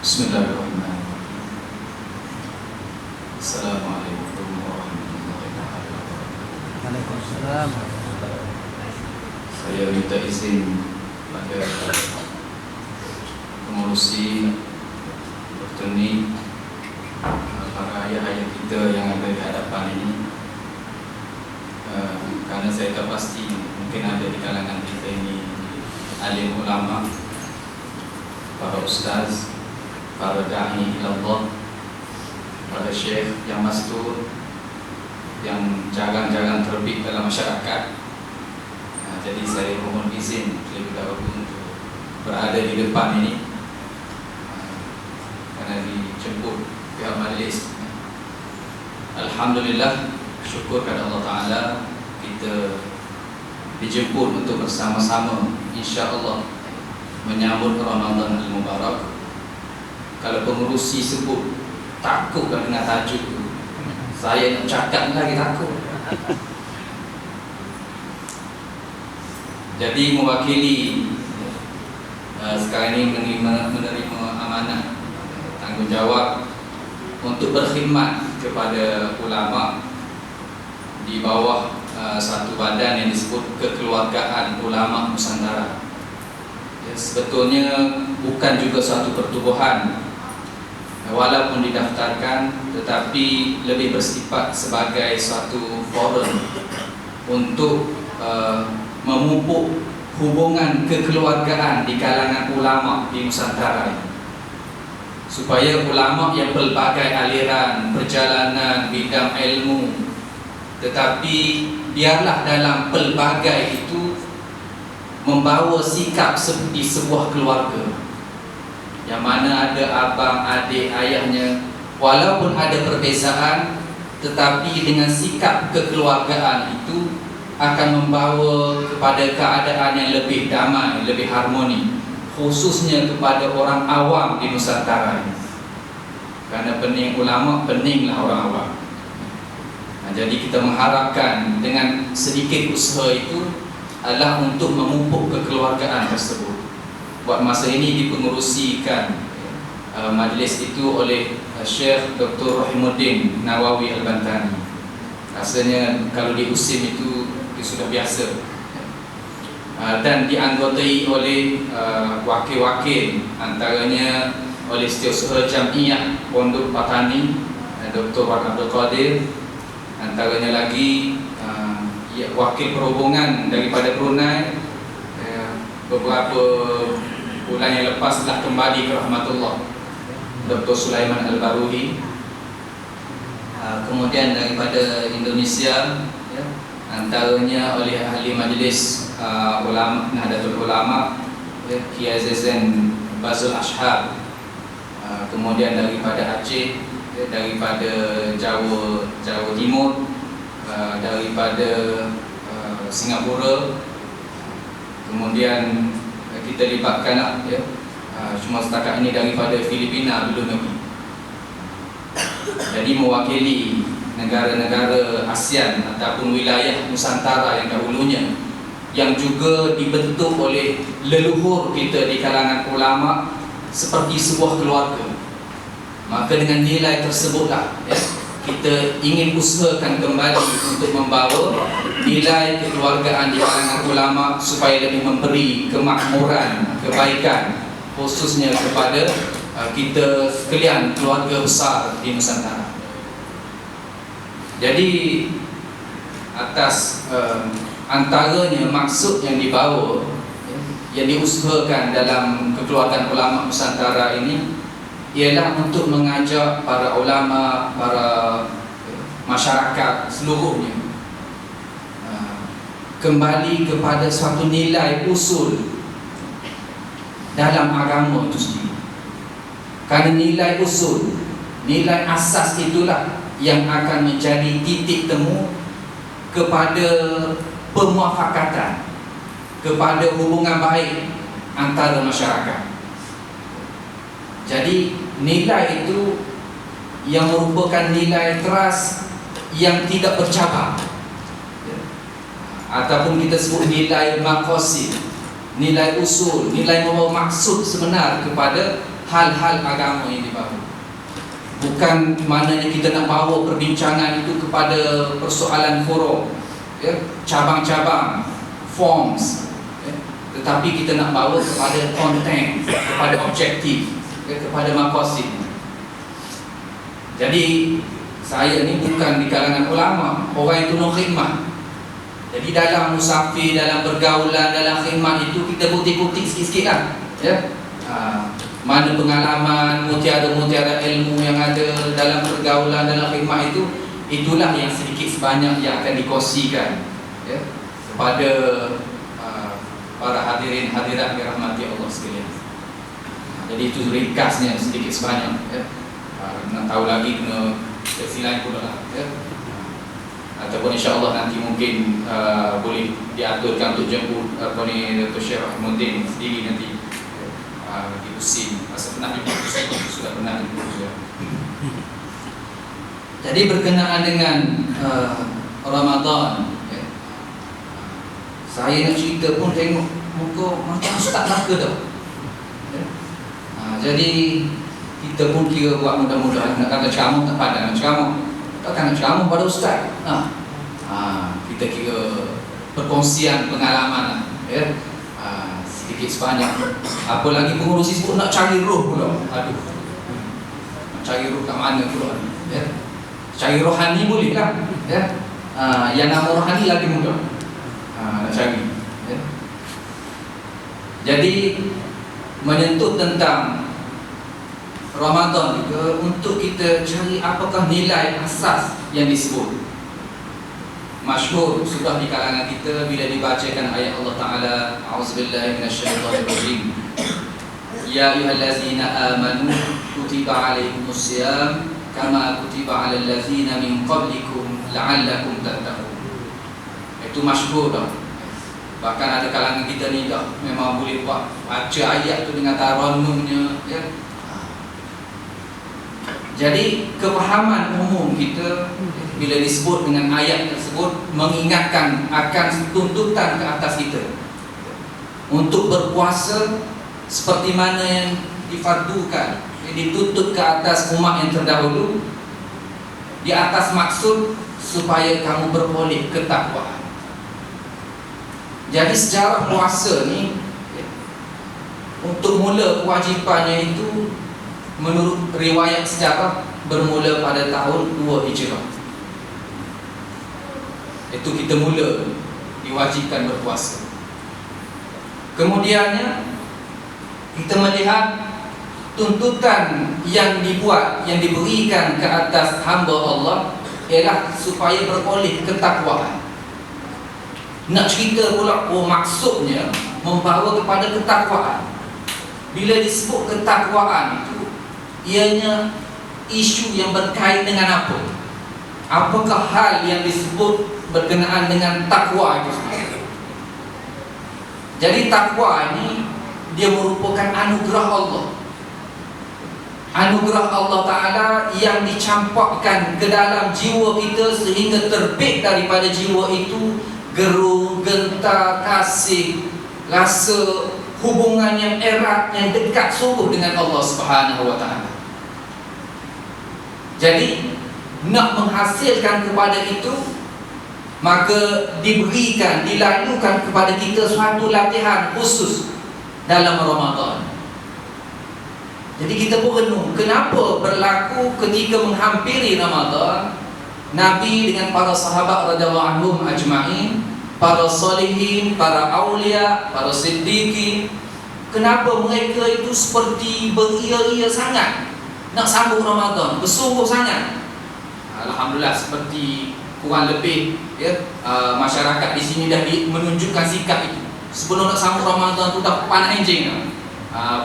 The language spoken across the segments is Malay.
Bismillahirrahmanirrahim. Assalamualaikum warahmatullahi wabarakatuh. Waalaikumsalam. Saya minta izin pada pengurusi Dr. Ni, para ayah-ayah kita yang ada di hadapan ini, kerana saya tak pasti mungkin ada di kalangan kita ini alim ulama, para ustaz, para da'i ilallah, para syekh yang mastur, yang jarang-jarang terbit dalam masyarakat. Jadi saya mohon izin terlebih dahulu untuk berada di depan ini, kerana dijemput pihak majlis. Alhamdulillah, syukur kepada Allah Ta'ala, kita dijemput untuk bersama-sama insya-Allah menyambut Ramadan Al-Mubarak. Kalau pengurusi sebut takutlah dengan tajuk tu, saya nak cakap lagi takut. Jadi mewakili sekarang ini menerima amanah, tanggungjawab untuk berkhidmat kepada ulama di bawah satu badan yang disebut Kekeluargaan Ulama Nusantara. Ya, sebetulnya bukan juga suatu pertubuhan, walaupun didaftarkan, tetapi lebih bersifat sebagai suatu forum untuk memupuk hubungan kekeluargaan di kalangan ulama di Nusantara, supaya ulama yang pelbagai aliran, perjalanan, bidang ilmu, tetapi biarlah dalam pelbagai itu membawa sikap seperti sebuah keluarga, yang mana ada abang, adik, ayahnya, walaupun ada perbezaan, tetapi dengan sikap kekeluargaan itu akan membawa kepada keadaan yang lebih damai, lebih harmoni, khususnya kepada orang awam di Nusantara ini. Kerana bening ulama, beninglah orang awam. Jadi kita mengharapkan dengan sedikit usaha itu adalah untuk memupuk kekeluargaan tersebut. Buat masa ini dipengerusikan majlis itu oleh Syekh Dr. Rahimuddin Nawawi Al-Bantani. Rasanya kalau di USIM itu sudah biasa, dan dianggotai oleh wakil-wakil, antaranya oleh Setiausaha Jamiah Pondok Patani Dr. Wan Abdul Qadir, antaranya lagi wakil perhubungan daripada Brunei, beberapa bulan yang lepas telah kembali ke rahmatullah, Dr. Sulaiman Al-Baruhi. Kemudian daripada Indonesia, ya, antaranya oleh ahli majlis ulama Nahdlatul Ulama, Kiai Zain Bazul Ashhab. Kemudian daripada Aceh, daripada Jawa Timur, daripada Singapura. Kemudian kita libatkan, ya, cuma setakat ini daripada Filipina belum lagi. Jadi mewakili negara-negara ASEAN ataupun wilayah Nusantara yang dahulunya, yang juga dibentuk oleh leluhur kita di kalangan ulama seperti sebuah keluarga. Maka dengan nilai tersebutlah, ya, kita ingin usahakan kembali untuk membawa nilai kekeluargaan di kalangan ulama supaya lebih memberi kemakmuran, kebaikan, khususnya kepada kita sekalian, keluarga besar di Nusantara. Jadi atas antaranya maksud yang dibawa, yang diusahakan dalam Kekeluargaan Ulama Nusantara ini ialah untuk mengajak para ulama, para masyarakat seluruhnya kembali kepada suatu nilai usul dalam agama itu sendiri. Kerana nilai usul, nilai asas itulah yang akan menjadi titik temu kepada pemuafakatan, kepada hubungan baik antara masyarakat. Jadi nilai itu yang merupakan nilai teras yang tidak bercabang, ataupun kita sebut nilai maqasid, nilai usul, nilai membawa maksud sebenar kepada hal-hal agama yang dibawa. Bukan maknanya kita nak bawa perbincangan itu kepada persoalan forum, ya, cabang-cabang, forms, ya, tetapi kita nak bawa kepada konten, kepada objektif, ya, kepada maqasid. Jadi saya ni bukan di kalangan ulama, orang yang tunuk khidmat. Jadi dalam musafir, dalam pergaulan, dalam khidmat itu kita putih-putih sikit-sikit lah, ya. Mana pengalaman, mutiara-mutiara ilmu yang ada dalam pergaulan, dalam khidmat itu, itulah yang sedikit sebanyak yang akan dikongsikan, ya, kepada para hadirin hadirat dirahmati Allah sekalian. Jadi itu ringkasnya sedikit sebanyak, ya. Nak tahu lagi kena sesi lain pula lah, ya. Ataupun insya-Allah nanti mungkin boleh diaturkan untuk jemput Dr. Syekh Rahmuddin sendiri nanti di Usin. Masa pernah di Usin, sudah pernah di Usin. Jadi berkenaan dengan Ramadan, ya, saya nak cerita pun tengok muka macam ustaz lah ke dah, ya. Jadi kita pun kira buat mudah-mudahan. Nak kata ceramah tak padan, ceramah takkan nak ceramah pada ustaz. Kita kira perkongsian pengalaman lah, ya. Sedikit sebanyak. Apalagi pengurusi sebut nak cari roh pula. Aduh, nak cari roh kat mana pula, ya. Cari rohani boleh lah, ya. Yang nama rohani lagi mudah, nak cari, ya. Jadi menyentuh tentang Ramadan juga untuk kita cari apakah nilai asas yang disebut. Masyhur sudah di kalangan kita bila dibacakan ayat Allah Ta'ala, A'udzubillahi minasyaitonirrajim, Ya ayyuhallazina amanu kutiba alaikumusiyam kama kutiba alal ladzina min qablikum la'allakum tattaqun. Itu masyhur dah. Bahkan ada kalangan kita ni dah memang boleh buat baca ayat tu dengan tarannumnya, ya. Jadi kepahaman umum kita bila disebut dengan ayat tersebut mengingatkan akan tuntutan ke atas kita untuk berpuasa seperti mana yang difardukan, yang dituntut ke atas umat yang terdahulu, di atas maksud supaya kamu beroleh ketakwaan. Jadi sejarah puasa ni, untuk mula kewajipannya itu menurut riwayat sejarah bermula pada tahun 2 Hijrah. Itu kita mula diwajibkan berpuasa. Kemudiannya kita melihat tuntutan yang dibuat, yang diberikan ke atas hamba Allah ialah supaya beroleh ketakwaan. Nak cerita pula, maksudnya membawa kepada ketakwaan. Bila disebut ketakwaan itu, ianya isu yang berkait dengan apa? Apakah hal yang disebut berkenaan dengan takwa itu sendiri? Jadi takwa ini dia merupakan anugerah Allah. Anugerah Allah Ta'ala yang dicampakkan ke dalam jiwa kita sehingga terbit daripada jiwa itu gerung, gentar, kasih, rasa hubungan yang erat, yang dekat sungguh dengan Allah Subhanahu Wa Ta'ala. Jadi nak menghasilkan kepada itu, maka diberikan, dilakukan kepada kita suatu latihan khusus dalam Ramadan. Jadi kita pun renung, kenapa berlaku ketika menghampiri Ramadan, Nabi dengan para sahabat radhiyallahu anhum ajma'in, para salihin, para aulia, para siddiqin, kenapa mereka itu seperti beria-ria sangat nak sambung Ramadan, bersungguh sangat. Alhamdulillah, seperti kurang lebih, ya, masyarakat di sini dah menunjukkan sikap itu. Sebelum nak sambung Ramadan tu dah panas enjing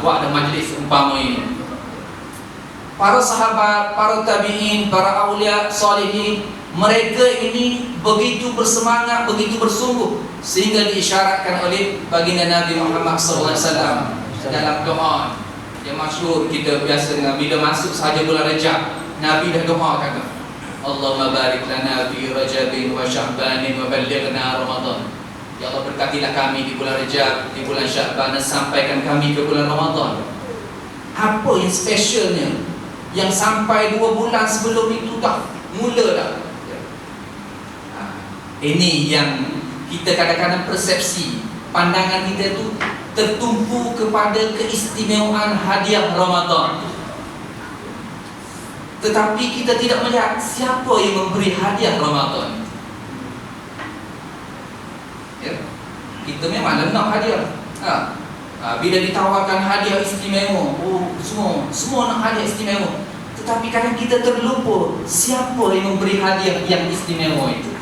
buat ada majlis umpama ini. Para sahabat, para tabi'in, para awliya, salihin, mereka ini begitu bersemangat, begitu bersungguh sehingga diisyaratkan oleh baginda Nabi Muhammad SAW dalam doa yang masyhur kita biasa dengar bila masuk sahaja bulan Rajab. Nabi dah doa kata, Allahumma barik lana fi Rajabin wa Sya'banin wa ballighna Ramadan. Ya Allah, berkatilah kami di bulan Rajab, di bulan Sya'ban, dan sampaikan kami ke bulan Ramadan. Apa yang specialnya yang sampai 2 bulan sebelum itu dah mula dah? Ini yang kita kadang-kadang persepsi, pandangan kita tu tertumpu kepada keistimewaan hadiah Ramadan, tetapi kita tidak melihat siapa yang memberi hadiah Ramadan. Ya, kita memang nak hadiah. Bila ditawarkan hadiah istimewa, semua nak hadiah istimewa. Tetapi kadang kita terlupa siapa yang memberi hadiah yang istimewa itu.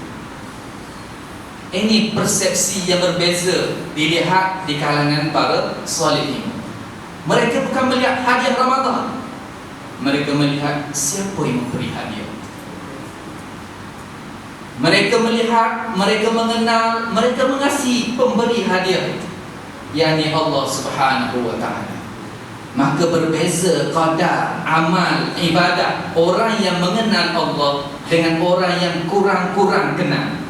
Ini persepsi yang berbeza dilihat di kalangan para salihin. Mereka bukan melihat hadiah Ramadan, mereka melihat siapa yang memberi hadiah. Mereka melihat, mereka mengenal, mereka mengasihi pemberi hadiah itu, yakni Allah Subhanahu wa ta'ala. Maka berbeza qadar amal ibadah orang yang mengenal Allah dengan orang yang kurang-kurang kenal,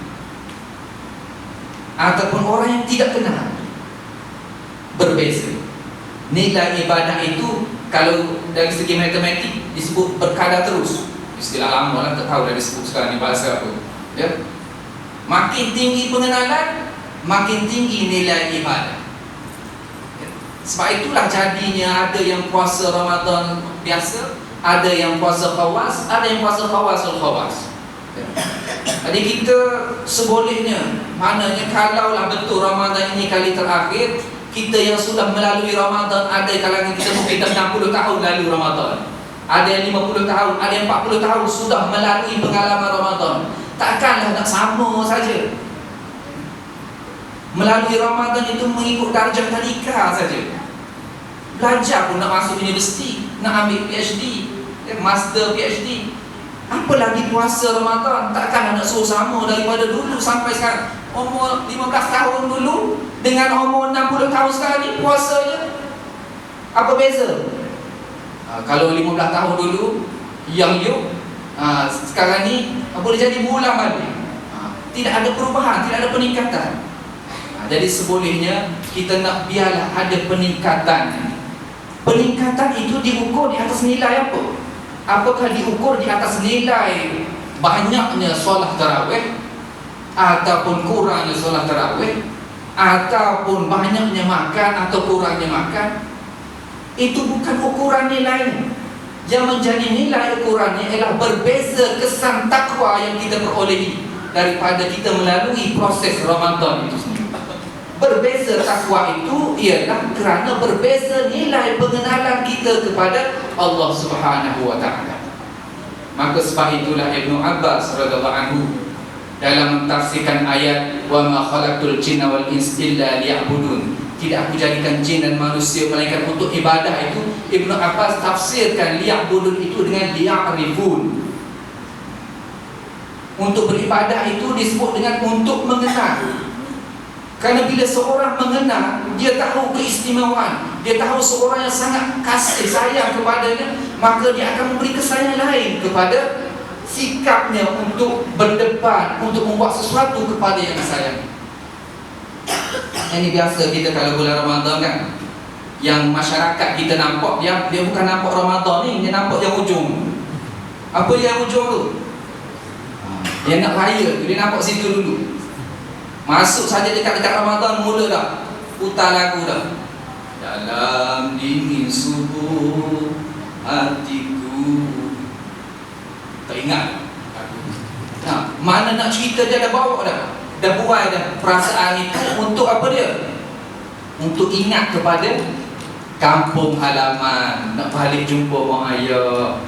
ataupun orang yang tidak kenal. Berbeza. Nilai ibadah itu kalau dari segi matematik disebut berkadar terus. Istilah lama orang tak tahu dah disebut sekarang ni bahasa apa. Ya? Makin tinggi pengenalan, makin tinggi nilai ibadah. Ya? Sebab itulah jadinya ada yang puasa Ramadan biasa, ada yang puasa khawas, ada yang puasa khawasul khawas. Ya? Jadi kita sebolehnya, maknanya kalaulah betul Ramadan ini kali terakhir, kita yang sudah melalui Ramadan, ada kalangan kita mungkin 60 tahun lalu Ramadan, ada yang 50 tahun, ada yang 40 tahun sudah melalui pengalaman Ramadan. Takkanlah nak sama saja. Melalui Ramadan itu mengikut darjah tadika saja. Belajar pun nak masuk universiti, nak ambil PhD, master PhD. Apa lagi puasa Ramadan? Takkanlah nak suruh sama daripada dulu sampai sekarang. Umur 15 tahun dulu dengan umur 60 tahun sekarang ni puasanya apa beza? Kalau 15 tahun dulu yang sekarang ni boleh jadi bulan balik. Tidak ada perubahan, tidak ada peningkatan. Jadi sebolehnya kita nak biarlah ada peningkatan. Peningkatan itu diukur di atas nilai apa? Apakah diukur di atas nilai banyaknya solat tarawih, ataupun kurangnya solat tarawih, ataupun banyaknya makan atau kurangnya makan? Itu bukan ukuran nilainya. Yang menjadi nilai ukurannya ialah berbeza kesan takwa yang kita perolehi daripada kita melalui proses Ramadan itu sendiri. Berbeza takwa itu ialah kerana berbeza nilai pengenalan kita kepada Allah Subhanahu wa ta'ala. Maka sebab itulah Ibnu Abbas radhiyallahu anhu dalam mentafsirkan ayat wa ma khalaqtul jinna wal insa illa liya'budun, tidak aku jadikan jin dan manusia melainkan untuk ibadah, itu Ibnu Abbas tafsirkan liya'budun itu dengan liya'rifun. Untuk beribadah itu disebut dengan untuk mengenal. Kerana bila seorang mengenal, dia tahu keistimewaan, dia tahu seorang yang sangat kasih sayang kepadanya, maka dia akan memberi kesayangan lain kepada sikapnya untuk berdepan, untuk membuat sesuatu kepada yang disayang. Ini biasa kita kalau bulan Ramadan kan, yang masyarakat kita nampak, dia bukan nampak Ramadan ni, dia nampak yang ujung. Apa yang ujung tu? Yang nak raya tu, dia nampak situ dulu. Masuk saja dekat-dekat Ramadan, mula dah putar lagu dah. Dalam dingin subuh hatiku. Tak ingat lagu. Mana nak cerita dia dah bawa dah. Dah buai dah perasaan itu untuk apa dia? Untuk ingat kepada kampung halaman, nak balik jumpa mak ayah.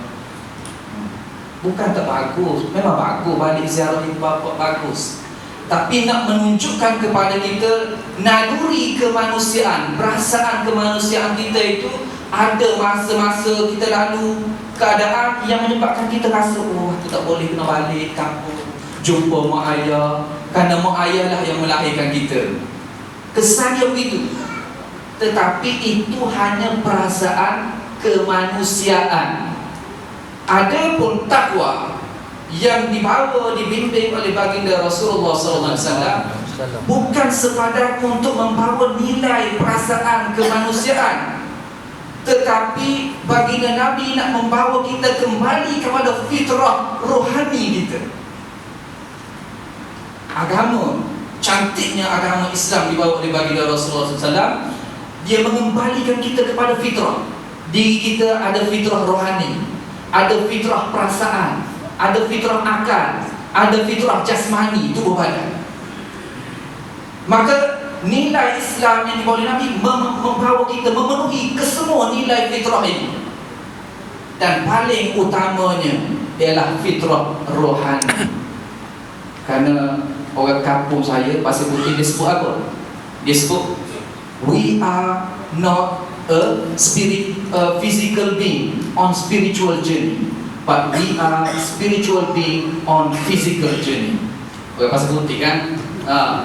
Bukan tak bagus, memang bagus balik ziarah ibu bapa, bagus. Tapi nak menunjukkan kepada kita naluri kemanusiaan, perasaan kemanusiaan kita itu ada masa-masa kita lalu keadaan yang menyebabkan kita rasa, oh aku tak boleh kena balik kampung jumpa mak ayah, kerana mak ayah lah yang melahirkan kita. Kesannya begitu. Tetapi itu hanya perasaan kemanusiaan. Adapun takwa yang dibawa, dibimbing oleh baginda Rasulullah SAW bukan sekadar untuk membawa nilai perasaan kemanusiaan, Tetapi baginda Nabi nak membawa kita kembali kepada fitrah rohani kita. Agama, cantiknya agama Islam dibawa oleh baginda Rasulullah SAW, dia mengembalikan kita kepada fitrah. Diri kita ada fitrah rohani, ada fitrah perasaan, ada fitrah akal, ada fitrah jasmani, tubuh badan. Maka nilai Islam yang dibawa oleh Nabi membawa kita memenuhi kesemua nilai fitrah ini. Dan paling utamanya ialah fitrah rohani. Kerana orang kampung saya, Pasir Putih, dia sebut apa? Dia sebut, we are not a physical being on spiritual journey, but we are spiritual being on physical journey. Orang Pasir Putih kan?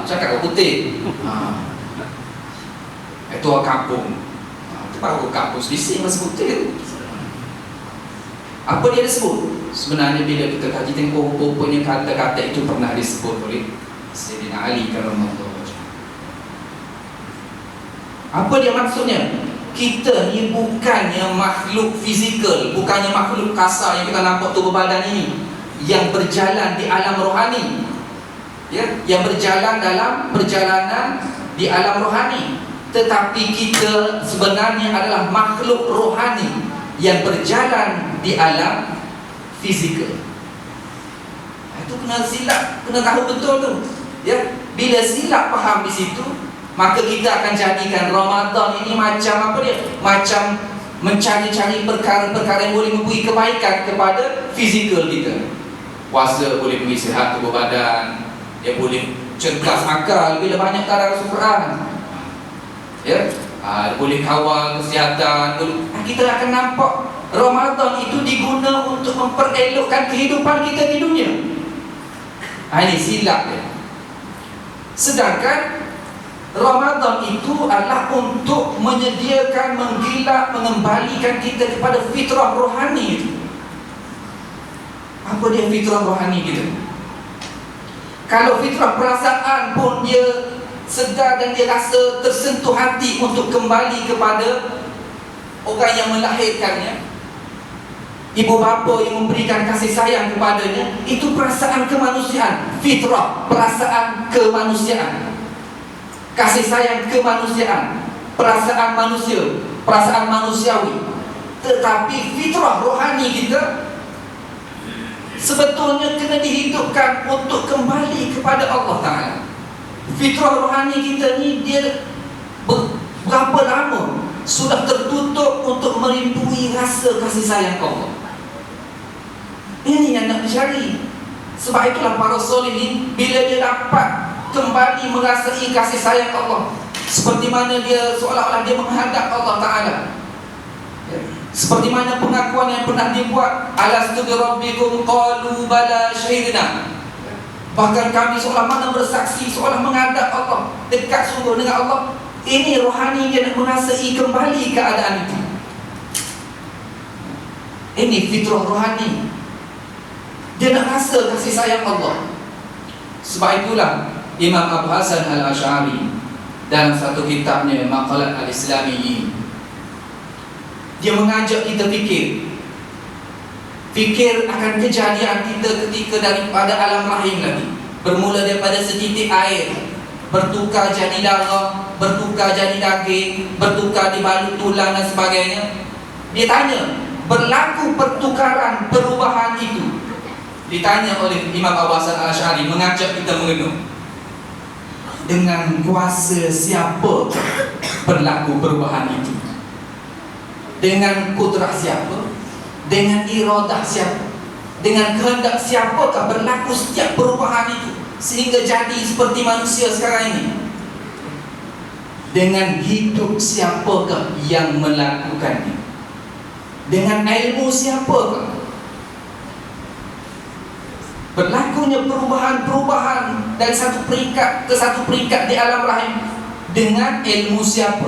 Cakap orang putih. Itu orang kampung. Itu baru orang kampung sedisik Pasir Putih. Apa dia sebut? Sebenarnya bila kita kaji tengok, rupanya kata-kata itu pernah disebut oleh Sayyidina Ali karamallahu wajhahu. Apa dia maksudnya? Kita ni bukannya makhluk fizikal, bukannya makhluk kasar yang kita nampak tubuh badan ini, yang berjalan di alam rohani, ya, yang berjalan dalam perjalanan di alam rohani. Tetapi kita sebenarnya adalah makhluk rohani yang berjalan di alam fizikal. Itu kena silap, kena tahu betul tu, ya. Bila silap faham di situ, maka kita akan jadikan Ramadan ini macam apa dia? Macam mencari-cari perkara-perkara yang boleh memberi kebaikan kepada fizikal kita. Puasa boleh beri sihat tubuh badan, dia boleh cerdas akal bila banyak tadarus Quran, ya. Boleh kawal kesihatan. Kita akan nampak Ramadan itu diguna untuk memperelokkan kehidupan kita di dunia. Ini silap dia. Sedangkan Ramadan itu adalah untuk menyediakan, menggilak, mengembalikan kita kepada fitrah rohani itu. Apa dia fitrah rohani kita? Kalau fitrah perasaan pun dia sedar dan dia rasa tersentuh hati untuk kembali kepada orang yang melahirkannya, ibu bapa yang memberikan kasih sayang kepadanya. Itu perasaan kemanusiaan, fitrah, perasaan kemanusiaan, kasih sayang kemanusiaan, perasaan manusia, perasaan manusiawi. Tetapi fitrah rohani kita sebetulnya kena dihidupkan untuk kembali kepada Allah Ta'ala. Fitrah rohani kita ni dia berapa lama sudah tertutup untuk merindui rasa kasih sayang Allah. Ini yang nak dicari. Sebab itulah para solihin, bila dia dapat kembali merasai kasih sayang Allah, seperti mana dia seolah-olah dia menghadap Allah Ta'ala, seperti mana pengakuan yang pernah dibuat, alastu bi rabbikum qalu bala syahidna. Bahkan kami seolah mana bersaksi, seolah menghadap Allah, dekat sungguh dengan Allah. Ini rohani, dia nak merasai kembali keadaan itu. Ini fitrah rohani. Dia nak rasa kasih sayang Allah. Sebab itulah Imam Abu Hasan Al-Asy'ari dalam satu kitabnya Maqalat Al-Islamiyyin, dia mengajak kita fikir akan kejadian kita ketika daripada alam rahim lagi, bermula daripada setitik air bertukar jadi darah, bertukar jadi daging, bertukar dibalut tulang dan sebagainya. Dia tanya, berlaku pertukaran, perubahan itu. Ditanya oleh Imam Abu Hasan Al-Asy'ari, mengajak kita mengenung, dengan kuasa siapa berlaku perubahan itu? Dengan kudrah siapa? Dengan iradah siapa? Dengan kehendak siapakah berlaku setiap perubahan itu sehingga jadi seperti manusia sekarang ini? Dengan hidup siapakah yang melakukannya? Dengan ilmu siapakah? Berlakunya perubahan-perubahan dari satu peringkat ke satu peringkat di alam rahim dengan ilmu siapa?